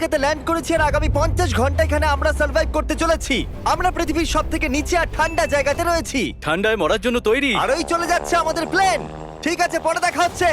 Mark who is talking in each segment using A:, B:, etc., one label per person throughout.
A: এতে ল্যান্ড করেছি আর আগামী 50 ঘন্টা এখানে আমরা সার্ভাইভ করতে চলেছি। আমরা পৃথিবীর সবথেকে নিচে আর ঠান্ডা জায়গাতে রয়েছি।
B: ঠান্ডায় মরার জন্য তৈরি।
A: আর ওই চলে যাচ্ছে আমাদের প্লেন। ঠিক আছে, পরে দেখা হচ্ছে।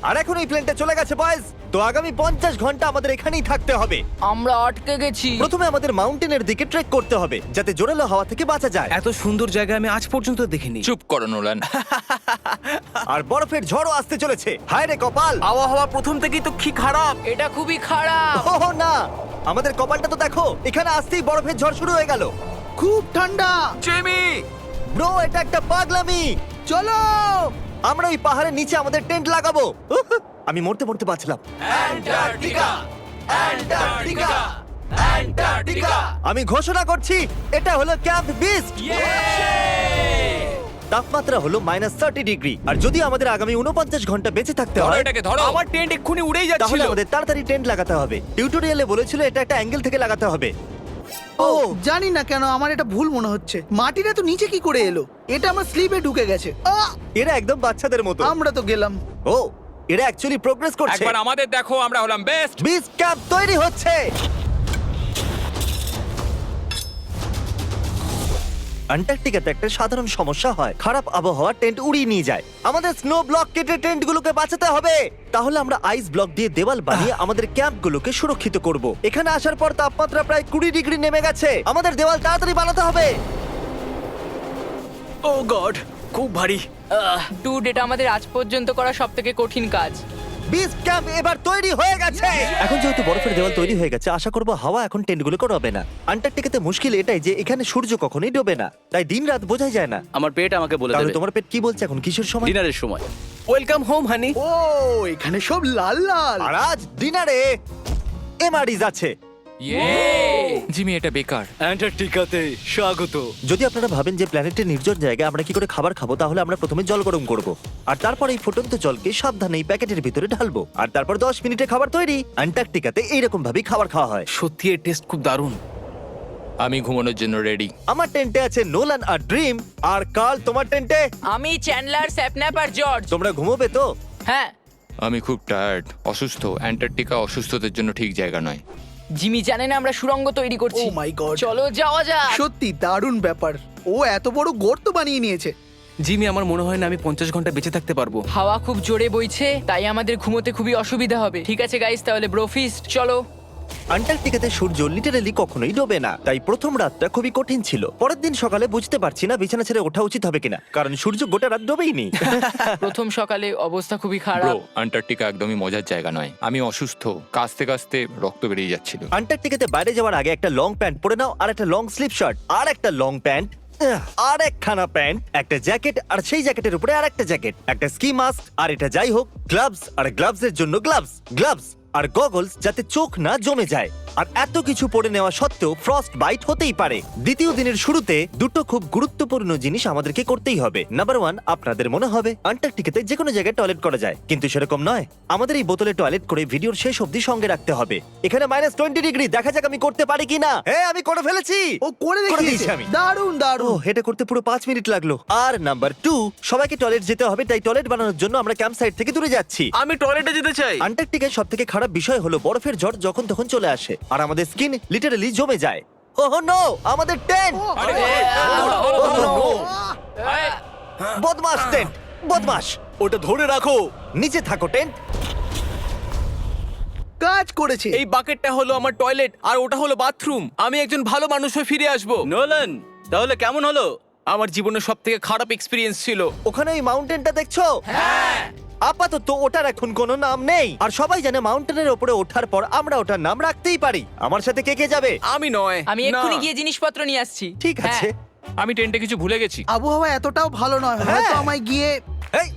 A: আর এখন এই প্লেনটা চলে গেছে বয়েজ। তো আগামী 50 ঘন্টা আমাদের এখানেই থাকতে হবে।
C: আমরা আটকে গেছি।
A: প্রথমে আমাদের মাউন্টেনের দিকে ট্রেক করতে হবে যাতে জোরালো হাওয়া থেকে বাঁচা যায়।
B: এত সুন্দর জায়গা আমি আজ পর্যন্ত দেখিনি।
D: চুপ করো নোলান।
A: আর বরফের ঝড়ও আসতে চলেছে। হায় রে কপাল!
B: আবহাওয়া প্রথম থেকেই তো কি খারাপ।
C: এটা খুবই খারাপ।
A: ওহ না, আমাদের কপালটা তো দেখো, এখানে আসতেই বরফের ঝড় শুরু হয়ে গেল।
E: খুব ঠান্ডা।
B: জেমি,
A: ব্রো, এটা একটা পাগলামি।
E: চলো।
A: আমরা ওই পাহাড়ের নিচে আমাদের টেন্ট লাগাবো। আমি মরতে মরতে বাঁচলাম। আমি ঘোষণা করছি, এটা হলো ক্যাম্প বিস্ট। তাপমাত্রা হলো -30 ডিগ্রি। আর যদি আমাদের আগামী 49 ঘন্টা বেঁচে থাকতে
D: ধরো
A: হয়,
D: এটাকে, ধরো।
B: আমার টেন্ট এক্ষুনি উড়েই
A: তাহলে
B: যাচ্ছিল।
A: আমাদের তাড়াতাড়ি টেন্ট লাগাতে হবে। টিউটোরিয়ালে বলেছিল এটা একটা অ্যাঙ্গেল থেকে লাগাতে হবে।
E: ও জানি না কেন আমার এটা ভুল মনে হচ্ছে। মাটিটা তো নিচে কি করে এলো? এটা আমার স্লিপে ঢুকে গেছে।
A: এরা একদম বাচ্চাদের মতো।
E: আমরা তো গেলাম।
A: ও, এরা অ্যাকচুয়ালি প্রোগ্রেস করছে।
D: একবার আমাদের দেখো, আমরা হলাম বেস্ট।
A: বিচ ক্যাম্প তৈরি হচ্ছে। অ্যান্টার্কটিকাতে একটা সাধারণ সমস্যা হয়, খারাপ আবহাওয়া টেন্ট উড়িয়ে নিয়ে যায়। আমাদের স্নো ব্লক কেটে টেন্টগুলোকে বাঁচাতে হবে। তাহলে আমরা আইস ব্লক দিয়ে দেওয়াল বানিয়ে আমাদের ক্যাম্পগুলোকে সুরক্ষিত করব। এখানে আসার পর তাপমাত্রা প্রায় 20 ডিগ্রি নেমে গেছে। আমাদের দেওয়াল তাড়াতাড়ি বানাতে হবে।
B: ও গড, খুব ভারী।
C: ডুড, এটা আমাদের আজ পর্যন্ত করা সবথেকে কঠিন কাজ।
A: বিচ ক্যাম্প এবার তৈরি হয়ে গেছে। এখন যেহেতু বরফের দেওয়াল তৈরি হয়ে গেছে, আশা করব হাওয়া এখন টেন্টগুলো করবে না। অ্যান্টার্কটিকাতে মুশকিল এটাই যে এখানে সূর্য কখনোই ডোবে না, তাই দিন রাত বোঝাই যায় না।
B: আমার পেট আমাকে বলে
A: তাহলে
B: দেবে
A: তোমার পেট কি বলছে এখন? কিসের সময়?
B: ডিনারের সময়। Welcome home honey.
E: ও এখানে সব লাল লাল।
A: আর আজ ডিনারে এমআরইজ আছে।
D: জিমি, এটা বেকার।
B: অ্যান্টার্কটিকাতে স্বাগত।
A: যদি আপনারা ভাবেন যে প্ল্যানেটের নির্জন জায়গায় আমরা কি করে খাবার খাবো, তাহলে আমরা প্রথমে জল গরম করব, আর তারপর এই ফুটন্ত জলকে সাবধানে এই প্যাকেটের ভিতরে ঢালবো, আর তারপর 10 মিনিটে খাবার তৈরি। অ্যান্টার্কটিকাতে এইরকম ভাবেই খাবার খাওয়া হয়।
B: সত্যি এর টেস্ট খুব দারুণ।
D: আমি ঘুমানোর জন্য রেডি।
A: আমার টেন্টে আছে নোলান আর ড্রিম। আর কাল, তোমার টেন্টে?
C: আমি চ্যান্ডলার, স্যাপন্যাপ আর জর্জ।
A: তোমরা ঘুমোবে তো?
C: হ্যাঁ।
D: আমি খুব টায়ার্ড, অসুস্থ। অ্যান্টার্কটিকা অসুস্থদের জন্য ঠিক জায়গা নয়।
C: জিমি জানে না আমরা সুড়ঙ্গ তৈরি করছি।
E: Oh my God!
C: চলো যাওয়া যাক।
E: সত্যি দারুণ ব্যাপার। ও এত বড় গর্ত বানিয়ে নিয়েছে।
B: জিমি, আমার মনে হয় না আমি 50 ঘন্টা বেঁচে থাকতে পারবো।
C: হাওয়া খুব জোরে বইছে, তাই আমাদের ঘুমোতে খুবই অসুবিধা হবে। ঠিক আছে গাইস, তাহলে ব্রোফিস্ট চলো।
A: অ্যান্টার্কটিকাতে সূর্য লিটারালি কখনোই ডোবে না, তাই প্রথম রাতটা খুবই কঠিন ছিল। পরের দিন সকালে বুঝতে পারছি না বিছানা ছেড়ে ওঠা উচিত হবে কিনা, কারণ সূর্য গোটা রাত ডোবেইনি।
C: প্রথম সকালে অবস্থা খুবই
D: ব্রো,
C: খারাপ।
D: অ্যান্টার্কটিকা একদমই মজার জায়গা নয়। আমি অসুস্থ, কাঁচতে কাঁচতে রক্ত বেরিয়ে যাচ্ছিল।
A: অ্যান্টার্কটিকাতে বাইরে যাওয়ার আগে একটা লং প্যান্ট পরে নাও, আর একটা লং স্লিভ শার্ট, আর একটা লং প্যান্ট, আর একখানা প্যান্ট, একটা জ্যাকেট, আর সেই জ্যাকেটের উপরে আর একটা জ্যাকেট, একটা স্কি মাস্ক, আর এটা যাই হোক গ্লাভস, আর গ্লাভস এর জন্য গ্লাভস আর গগলস যাতে চোখ না জমে যায়। আর এত কিছু পরে নেওয়া সত্ত্বেও ফ্রস্ট বাইট হতেই পারে। দ্বিতীয় দিনের শুরুতে দুটো খুব গুরুত্বপূর্ণ জিনিস আমাদেরকে করতেই হবে। নাম্বার 1, আপনাদের মনে হবে অ্যান্টার্কটিকাতে যে কোনো জায়গায় টয়লেট করা যায়, কিন্তু সেরকম নয়। আমাদের এই বোতলে টয়লেট করে ভিডিওর শেষ অবধি সঙ্গে রাখতে হবে। এখানে -20 ডিগ্রি, দেখা যাক আমি করতে পারি কিনা। হ্যাঁ, আমি করে ফেলেছি।
E: ও করে
A: দিয়েছি
E: দেখিয়েছে।
A: আমি।
E: দারুণ
A: ও,
E: দারুণ।
A: এটা করতে পুরো 5 মিনিট লাগলো। আর নাম্বার 2, সবাইকে টয়লেট যেতে হবে, তাই টয়লেট বানানোর জন্য আমরা ক্যাম্প সাইট থেকে দূরে যাচ্ছি।
B: আমি টয়লেটে যেতে চাই।
A: অ্যান্টার্কটিকায় সবথেকে খারাপ বিষয় হলো বরফের ঝড় যখন তখন চলে আসে, আর আমাদের স্কিন লিটারালি জমে যায়। ওহ নো, আমাদের টেন্ট! বদমাস টেন্ট, বদমাস!
B: ওটা ধরে রাখো।
A: নিচে থাকো টেন্ট।
E: কাজ করেছে।
B: এই বাকেটটা হলো আমার টয়লেট, আর ওটা হলো বাথরুম। আমি একজন ভালো মানুষ হয়ে ফিরে আসবো। নোলান, তাহলে কেমন হলো? আমার জীবনের সবথেকে খারাপ এক্সপেরিয়েন্স ছিল।
A: ওখানে ওই মাউন্টেনটা দেখছো? আপাতত ওটার এখন কোনো নাম নেই, আর সবাই জানে মাউন্টেনের ওপরে ওঠার পর আমরা ওটার নাম রাখতেই পারি। আমার সাথে কে কে যাবে?
B: আমি নয়।
C: আমি
B: না।
C: এক্ষুনি গিয়ে জিনিসপত্র নিয়ে আসছি।
A: ঠিক আছে।
D: আমি টেন্টে কিছু ভুলে গেছি।
E: আবহাওয়া এতটাও ভালো নয়, হয়তো আমায় গিয়ে।
A: এই,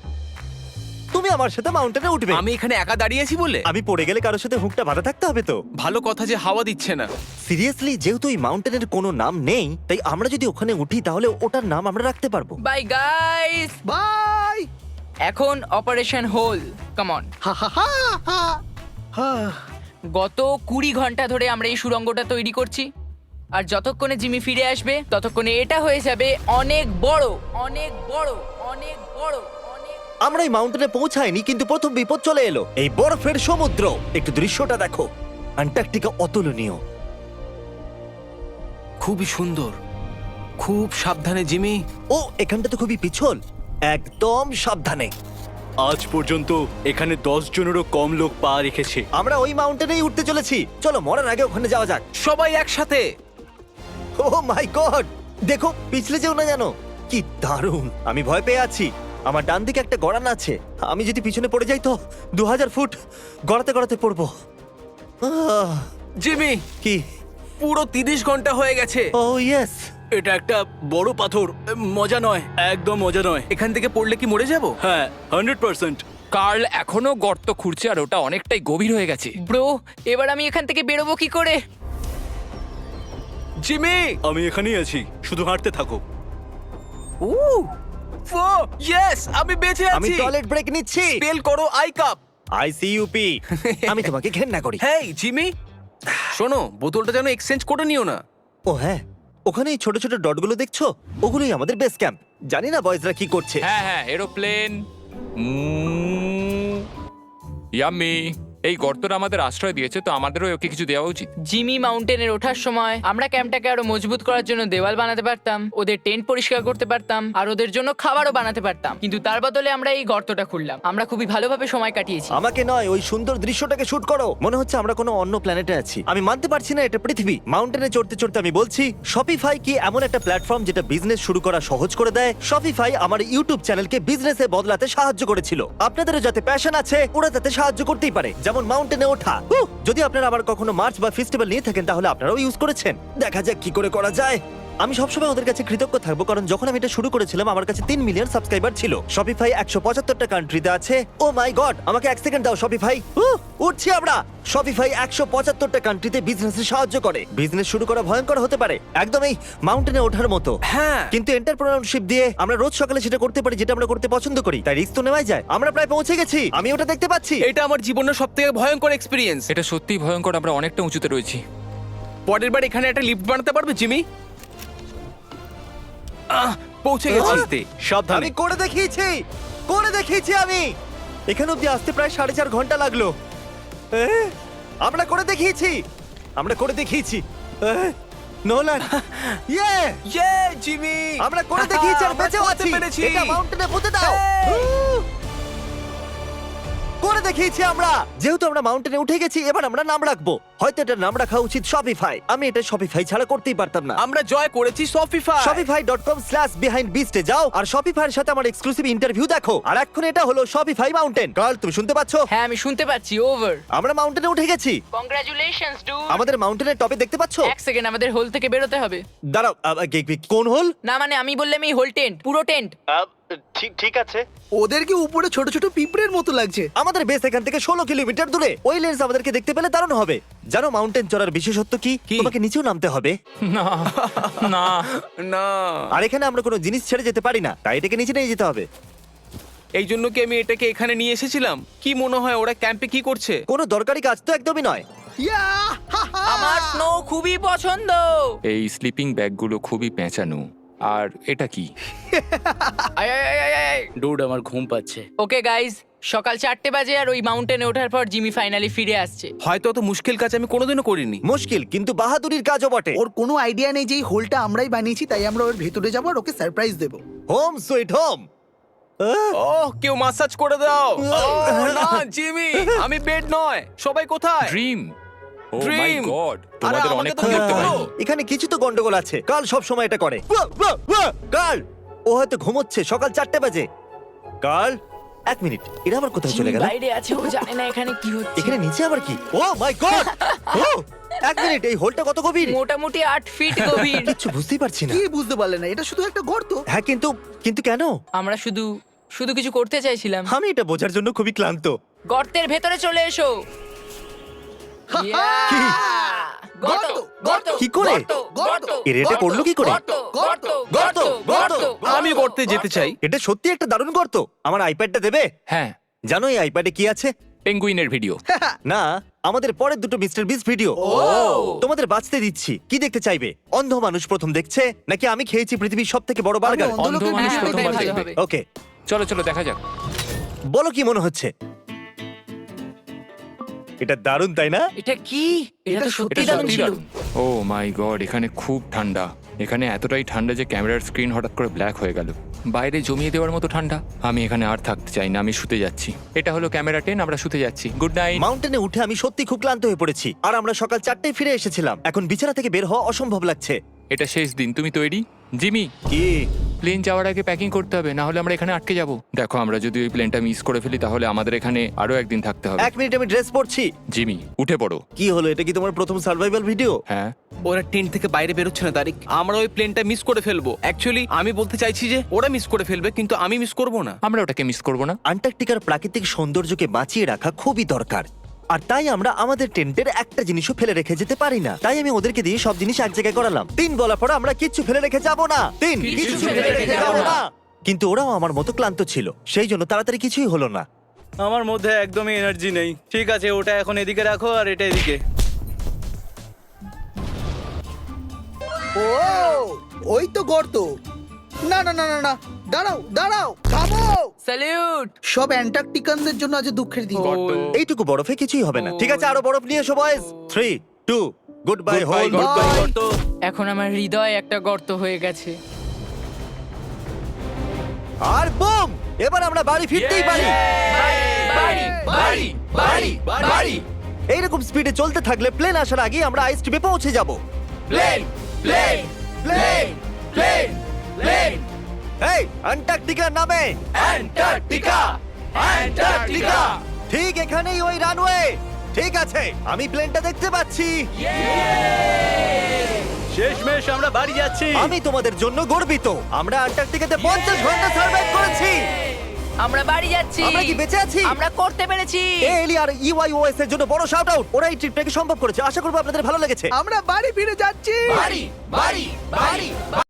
A: তুমি আমার সাথে মাউন্টেনে উঠবে।
B: আমি এখানে একা দাঁড়িয়েছি বলে?
A: আমি পড়ে গেলে কারোর সাথে হুকটা বাঁধা থাকতে হবে তো।
B: ভালো কথা যে হাওয়া দিচ্ছে না।
A: সিরিয়াসলি, যেহেতু এই মাউন্টেনের কোনো নাম নেই, তাই আমরা যদি ওখানে উঠি তাহলে ওটার নাম আমরা রাখতে পারবো।
C: Bye guys.
E: বাই।
C: এখন অপারেশন হোল, কাম অন।
E: হা হা হা হা। হা।
C: গত 20 ঘন্টা ধরে আমরা এই সুড়ঙ্গটা তৈরি করছি, আর যতক্ষণে জিমি ফিরে আসবে ততক্ষণে এটা হয়ে যাবে অনেক বড়, অনেক বড়, অনেক বড়, অনেক।
A: আমরা এই মাউন্টেনে পৌঁছাইনি, কিন্তু প্রথম বিপদ চলে এলো, এই বরফের সমুদ্র। একটু দৃশ্যটা দেখো। অ্যান্টার্কটিকা অতুলনীয়।
B: খুবই সুন্দর, খুব সাবধানে জিমি।
A: ও এখানটা তো খুবই পিছল, একদম সাবধানে।
F: আজ পর্যন্ত এখানে 10 জনেরও কম লোক পা রেখেছে।
A: আমরা ওই মাউন্টেনেই উঠতে চলেছি, চলো মরার আগে ওখানে যাওয়া যাক।
B: সবাই একসাথে।
A: ও মাই গড, দেখো পিছলে যেও না জানো। কি দারুণ, আমি ভয় পেয়ে আছি। আমার ডান দিকে একটা গড়ান আছে, আমি যদি পিছনে পড়ে যাই তো 2000 ফুট গড়াতে গড়াতে পড়বো।
B: জিমি,
A: কি?
B: পুরো 30 ঘন্টা হয়ে গেছে।
A: ও ইয়েস।
F: এটা একটা বড় পাথর, মজা নয়, একদম মজা নয়।
B: এখান থেকে পড়লে কি মরে যাব?
F: হ্যাঁ 100%।
D: কার্ল এখনো গর্ত খুঁড়ছে আর ওটা অনেকটাই গভীর হয়ে গেছে।
C: ব্রো, এবার আমি এখান থেকে বেরোবো কি করে?
B: জিমি,
F: আমি এখানেই আছি, শুধু হাঁটতে থাকো।
B: ইয়েস, আমি বেঁচে
A: আমি
B: আছি।
A: টয়লেট ব্রেক নিচ্ছি।
B: স্পেল করো আই কাপ।
A: আইসিইউপি। আমি তোমাকে ঘেন্না করি।
B: হেই জিমি, শোনো, বোতলটা যেন এক্সচেঞ্জ করে নিও না।
A: ও হ্যাঁ, ওখানে এই ছোট ছোট ডটগুলো দেখছো, ওগুলোই আমাদের বেস ক্যাম্প। জানি না বয়েজরা কি করছে।
D: হ্যাঁ হ্যাঁ, এরোপ্লেন। ইয়াম্মি। এই গর্তটা আমাদের আশ্রয় দিয়েছে, তো আমাদেরও ওকে কিছু দেওয়া উচিত।
C: জিমি মাউন্টেনের ওঠার সময় আমরা ক্যাম্পটাকে আরো মজবুত করার জন্য দেওয়াল বানাতে পারতাম, ওদের টেন্ট পরিষ্কার করতে পারতাম, আর ওদের জন্য খাবারও বানাতে পারতাম। কিন্তু তার বদলে আমরা এই গর্তটা খুললাম। আমরা খুবই ভালোভাবে সময় কাটিয়েছি।
A: আমাকে নয়, ওই সুন্দর দৃশ্যটাকে শুট করো। মনে হচ্ছে আমরা কোনো অন্য প্ল্যানেটে আছি। আমি মানতে পারছি না এটা পৃথিবী। মাউন্টেনে চড়তে চড়তে আমি বলছি, শপিফাই কি এমন একটা প্ল্যাটফর্ম যেটা বিজনেস শুরু করা সহজ করে দেয়? শপিফাই আমার ইউটিউব চ্যানেলকে বিজনেসে বদলাতে সাহায্য করেছিল। আপনাদেরও যাতে প্যাশন আছে, ওরা তাতে সাহায্য করতেই পারে, যেমন মাউন্টেনে ওঠা। যদি আপনারা আবার কখনো মার্চ বা ফেস্টিভ্যাল নিয়ে থাকেন, তাহলে আপনারাও ইউজ করেছেন। দেখা যাক কি করে করা যায়। আমি সবসময় ওদের কাছে কৃতজ্ঞ থাকবো, কারণ যখন আমি এটা শুরু করেছিলাম আমার কাছে 3 মিলিয়ন সাবস্ক্রাইবার ছিল। শপিফাই 175টা কান্ট্রিতে আছে। ও মাই গড, আমাকে 1 সেকেন্ড দাও শপিফাই। উঠছি আমরা। শপিফাই 175টা কান্ট্রিতে বিজনেসে সাহায্য করে। বিজনেস শুরু করা ভয়ঙ্কর হতে পারে, একদম এই মাউন্টেনে ওঠার মতো।
B: হ্যাঁ,
A: কিন্তু এন্টারপ্রেনারশিপ দিয়ে আমরা রোজ সকালে সেটা করতে পারি যেটা আমরা করতে পছন্দ করি, তাই রিস্ক তো নেওয়াই যায়। আমরা প্রায় পৌঁছে গেছি, আমি ওটা দেখতে পাচ্ছি।
B: এটা আমার জীবনের সবথেকে ভয়ঙ্কর এক্সপেরিয়েন্স।
D: এটা সত্যিই ভয়ঙ্কর, আমরা অনেকটা উঁচুতে রয়েছি।
B: পরের বার এখানে একটা লিফট বানাতে পারবে জিমি? পৌঁছে গেছি।
F: সাবধানে।
A: আমি করে দেখিয়েছি আমি। এখানে অব্দি আসতে প্রায় 4.5 ঘন্টা লাগলো। আমরা করে দেখিয়েছি। নোলান, ইয়ে!
B: ইয়ে জিমি,
A: আমরা করে দেখিয়েছি আর বেঁচেও
B: করতে
A: আছি।
B: পেরেছি।
A: এটা মাউন্টেনে পুঁতে দাও।
B: Hey!
A: করে দেখিয়েছি আমরা। যেহেতু আমরা মাউন্টেনে উঠে গেছি, এবার আমরা নাম রাখবো। হয়তো এটার নাম রাখা উচিত শপিফাই। আমি এটা শপিফাই ছাড়া করতেই পারতাম না।
B: আমরা জয় করেছি শপিফাই।
A: shopify.com/behindbeast এ যাও আর শপিফাইয়ের সাথে আমার এক্সক্লুসিভ ইন্টারভিউ দেখো। আর এখন এটা হলো শপিফাই মাউন্টেন। কার্ল, তুমি শুনতে পাচ্ছো?
C: হ্যাঁ, আমি শুনতে পাচ্ছি। ওভার।
A: আমরা মাউন্টেনে উঠে গেছি।
C: Congratulations dude.
A: আমাদের মাউন্টেনের টপে দেখতে পাচ্ছো?
C: এক সেকেন্ড, আমাদের হোল থেকে বেরোতে হবে।
A: দাঁড়াও, কোন হোল?
C: না মানে আমি বললাম এই হোল টেন্ট, পুরো টেন্ট।
A: ঠিক আছে।
E: ওদেরকে উপরে ছোট ছোট পিঁপড়ের মতো লাগছে।
A: আমাদের বেস এখান থেকে 16 কিলোমিটার দূরে। ওই লেন্স আমাদেরকে দেখতে পেলে দারুণ হবে। জানো মাউন্টেন চড়ার বিশেষত্ব কি?
B: কি?
A: তোমাকে নিচেও নামতে হবে।
D: না না,
B: না,
A: আর এখানে আমরা কোনো জিনিস ছেড়ে যেতে পারি না, তাই এটাকে নিচে নিয়ে যেতে হবে।
B: এই জন্য কি আমি এটাকে এখানে নিয়ে এসেছিলাম? কি মনে হয় ওরা ক্যাম্পে কি করছে?
A: কোনো দরকারি কাজ তো একদমই নয়।
E: ইয়া! হা, হা!
C: আমার স্নো খুবই পছন্দ।
D: এই স্লিপিং ব্যাগগুলো খুবই পেঁচানো। আর এটা কি?
F: ডুড, আমার ঘুম পাচ্ছে।
C: ওকে গাইজ, সকাল 4টে বাজে আর ওই মাউন্টেনে ওঠার পর জিমি ফাইনালি ফিরে আসছে।
B: হয়তো অত মুশকিল কাজ আমি কোনোদিনও করিনি।
A: মুশকিল কিন্তু বাহাদুরির কাজও বটে।
E: ওর কোনো আইডিয়া নেই যে এই হোলটা আমরাই বানিয়েছি, তাই আমরা ওর ভেতরে যাবো আর ওকে সারপ্রাইজ দেবো।
A: Home sweet home.
B: ওহ, কেউ মাসাজ করে দাও। ওহ, না জিমি, আমি বেড নয়। সবাই কোথায়?
D: ড্রিম। ও মাই
B: Dream!
D: গড,
B: আরে,
D: তোমাদের
B: আমাকে
D: অনেক
B: তো দেখতে
D: করতে
B: দাও।
D: পারি।
A: এখানে কিছু তো গন্ডগোল আছে। কাল সব সময় এটা করে। কাল, ও হয়তো ঘুমোচ্ছে। সকাল 4টে বাজে। কাল, 1 মিনিট, এরা আবার কোথায় চলে
C: জিমি
A: গেল?
C: বাইরে আছে, ও জানে না এখানে কি হচ্ছে।
A: এখানে নিচে আবার কি? ও মাই গড! 1 মিনিট, এই হোলটা কত গভীর?
C: মোটামুটি 8 ফিট গভীর।
A: কিচ্ছু বুঝতেই পারছি না।
E: কি বুঝতে পারলে না? এটা শুধু একটা গর্ত।
A: হ্যাঁ, কিন্তু কেন?
C: আমরা শুধু কিছু করতে চাইছিলাম।
A: আমি এটা বোঝার জন্য খুবই ক্লান্ত।
C: গর্তের ভেতরে চলে এসো। Yeah!
A: কি?
C: গর্ত, গর্ত,
A: কি করে?
C: গর্ত, গর্ত,
A: এর এটা করলো কি করে?
C: গর্ত, গর্ত,
A: গর্ত, গর্ত।
B: আমি করতে যেতে চাই।
A: এটা সত্যি একটা দারুণ গর্ত। আমার আইপ্যাডটা দেবে?
D: হ্যাঁ,
A: জানো এই আইপ্যাডে কি আছে?
D: পেঙ্গুইনের ভিডিও।
A: না, আমাদের পরের দুটো মিস্টার বিস্ট ভিডিও। তোমাদের বাঁচতে দিচ্ছি। কি দেখতে চাইবে? অন্ধ মানুষ প্রথম দেখছে, নাকি আমি খেয়েছি পৃথিবীর সবথেকে বড় বার্গার?
E: আমি অন্ধ
D: অন্ধ
E: লোকের
D: মানুষ
E: ভিডিও
C: হ্যাঁ,
D: প্রথমবার
C: ওটাই
E: দেখবো।
C: ভালো
D: দেখবে।
C: হবে।
A: ওকে,
D: চলো চলো দেখা যাক।
A: বলো কি মনে হচ্ছে? এটা দারুণ তাই না?
C: এটা কি? এটা তো সত্যি
D: এটা
C: দারুণ
D: সত্যি
C: ছিল।
D: দারুণ। ও মাই গড, এখানে খুব ঠান্ডা। এখানে এতটাই ঠান্ডা যে ক্যামেরার স্ক্রিন হঠাৎ করে ব্ল্যাক হয়ে গেল। বাইরে জমিয়ে দেওয়ার মতো ঠান্ডা। আমি এখানে আর থাকতে চাই না, আমি শুতে যাচ্ছি। এটা হলো ক্যামেরা 10, আমরা শুতে যাচ্ছি। Good night.
A: মাউন্টেনে উঠে আমি সত্যি খুব ক্লান্ত হয়ে পড়েছি, আর আমরা সকাল 4টায় ফিরে এসেছিলাম। এখন বিছানা থেকে বের হওয়া অসম্ভব লাগছে।
D: এটা শেষ দিন, তুমি তৈরি? জিমি,
A: কি?
D: প্লেন যাওয়ার আগে প্যাকিং করতে হবে, না হলে আমরা এখানে আটকে যাব। দেখো, আমরা যদি ওই প্লেনটা মিস করে ফেলি তাহলে আমাদের এখানে আরো একদিন থাকতে হবে।
A: 1 মিনিট, আমি ড্রেস পরছি।
D: জিমি, উঠে পড়ো।
A: কি হলো, এটা কি তোমার প্রথম সার্ভাইভাল ভিডিও?
D: হ্যাঁ,
B: ওরা টেন্ট থেকে বাইরে বেরোচ্ছে না তারিক। আমরা ওই প্লেনটা মিস করে ফেলবো। অ্যাকচুয়ালি আমি বলতে চাইছি যে ওরা মিস করে ফেলবে, কিন্তু আমি মিস করব না।
D: আমরা ওটাকে মিস করবো না।
A: আন্টার্কটিকার প্রাকৃতিক সৌন্দর্যকে বাঁচিয়ে রাখা খুবই দরকার, আর তাই আমরা আমাদের টেন্টের একটা জিনিসও ফেলে রেখে যেতে পারি না। তাই আমি ওদেরকে দিয়ে সব জিনিস এক জায়গায় করালাম। 3 বলার পর আমরা কিচ্ছু ফেলে রেখে যাব না। 3 কিছু ফেলে রেখে যাব না। কিন্তু ওরাও আমার মতো ক্লান্ত ছিল, সেই জন্য তাড়াতাড়ি কিছুই হলো না।
G: আমার মধ্যে একদমই এনার্জি নেই। ঠিক আছে, ওটা এখন এদিকে রাখো আর এটা এদিকে।
E: ও ওই তো গর্ত। না না না না না, দাঁড়াও দাঁড়াও, থামো।
C: স্যালিউট!
E: সব অ্যান্টার্কটিকানদের জন্য আজ দুঃখের দিন।
A: এইটুকু বরফে কিছুই হবে না। ঠিক আছে, আরো বরফ নিয়ে এসো বয়েজ। 3 2 good bye whole.
C: এখন আমার হৃদয় একটা গর্ত হয়ে গেছে।
A: আর বুম, এবার আমরা বাড়ি ফিরতেই পারি। এইরকম স্পিডে চলতে থাকলে প্লেন আসার আগে আমরা আইস টিপে পৌঁছে যাব। এই অ্যান্টার্কটিকার নামে অ্যান্টার্কটিকা ঠিক এখানেই ওই রানওয়ে। ঠিক আছে, আমি প্লেনটা দেখতে পাচ্ছি।
G: শেষমেশ আমরা বাড়ি যাচ্ছি।
A: আমি তোমাদের জন্য গর্বিত। আমরা অ্যান্টার্কটিকাতে 50 ঘন্টা সার্ভাইভ করেছি।
C: আমরা বাড়ি যাচ্ছি।
A: আমরা কি বেঁচে আছি?
C: আমরা করতে পেরেছি।
A: এলি আর ইউআইওএস এর জন্য বড় শাউট আউট। ওরা এই ট্রিপটাকে সম্ভব করেছে। আশা করবো আপনাদের ভালো লেগেছে।
E: আমরা বাড়ি ফিরে যাচ্ছি।